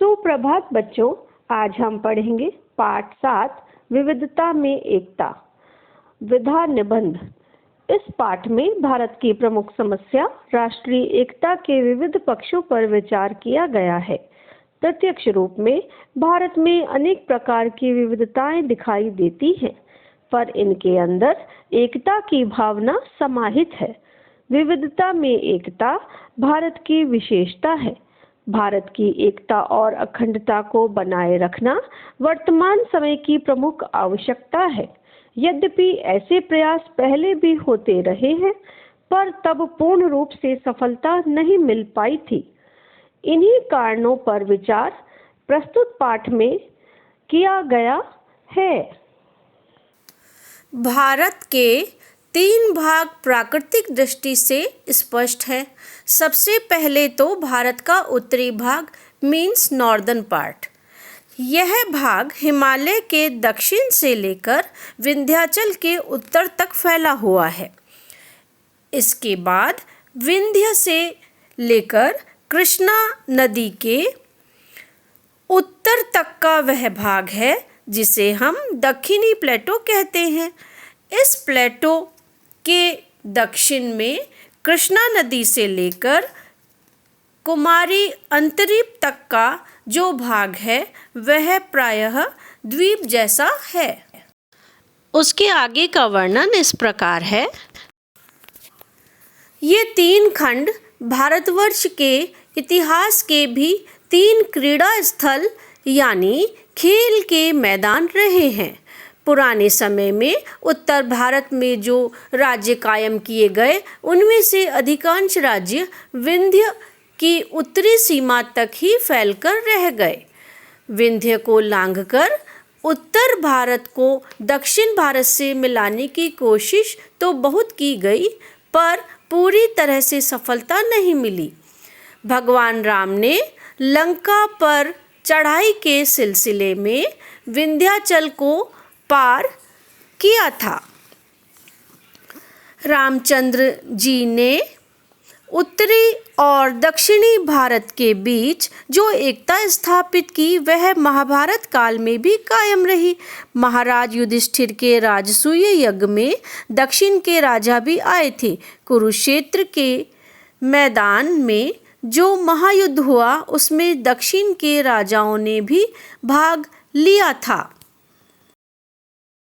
सुप्रभात बच्चों, आज हम पढ़ेंगे पाठ 7 विविधता में एकता विधा निबंध। इस पाठ में भारत की प्रमुख समस्या राष्ट्रीय एकता के विविध पक्षों पर विचार किया गया है। प्रत्यक्ष रूप में भारत में अनेक प्रकार की विविधताएं दिखाई देती हैं, पर इनके अंदर एकता की भावना समाहित है। विविधता में एकता भारत की विशेषता है। भारत की एकता और अखंडता को बनाए रखना वर्तमान समय की प्रमुख आवश्यकता है। यद्यपि ऐसे प्रयास पहले भी होते रहे हैं, पर तब पूर्ण रूप से सफलता नहीं मिल पाई थी। इन्हीं कारणों पर विचार प्रस्तुत पाठ में किया गया है। भारत के 3 भाग प्राकृतिक दृष्टि से स्पष्ट है। सबसे पहले तो भारत का उत्तरी भाग मीन्स नॉर्दर्न पार्ट। यह भाग हिमालय के दक्षिण से लेकर विंध्याचल के उत्तर तक फैला हुआ है। इसके बाद विंध्य से लेकर कृष्णा नदी के उत्तर तक का वह भाग है जिसे हम दक्षिणी प्लेटो कहते हैं। इस प्लेटो के दक्षिण में कृष्णा नदी से लेकर कुमारी अंतरीप तक का जो भाग है वह प्रायः द्वीप जैसा है। उसके आगे का वर्णन इस प्रकार है। ये 3 खंड भारतवर्ष के इतिहास के भी 3 क्रीड़ा स्थल यानी खेल के मैदान रहे हैं। पुराने समय में उत्तर भारत में जो राज्य कायम किए गए उनमें से अधिकांश राज्य विंध्य की उत्तरी सीमा तक ही फैलकर रह गए। विंध्य को लांघकर उत्तर भारत को दक्षिण भारत से मिलाने की कोशिश तो बहुत की गई, पर पूरी तरह से सफलता नहीं मिली। भगवान राम ने लंका पर चढ़ाई के सिलसिले में विंध्याचल को पार किया था। रामचंद्र जी ने उत्तरी और दक्षिणी भारत के बीच जो एकता स्थापित की वह महाभारत काल में भी कायम रही। महाराज युधिष्ठिर के राजसूय यज्ञ में दक्षिण के राजा भी आए थे। कुरुक्षेत्र के मैदान में जो महायुद्ध हुआ उसमें दक्षिण के राजाओं ने भी भाग लिया था।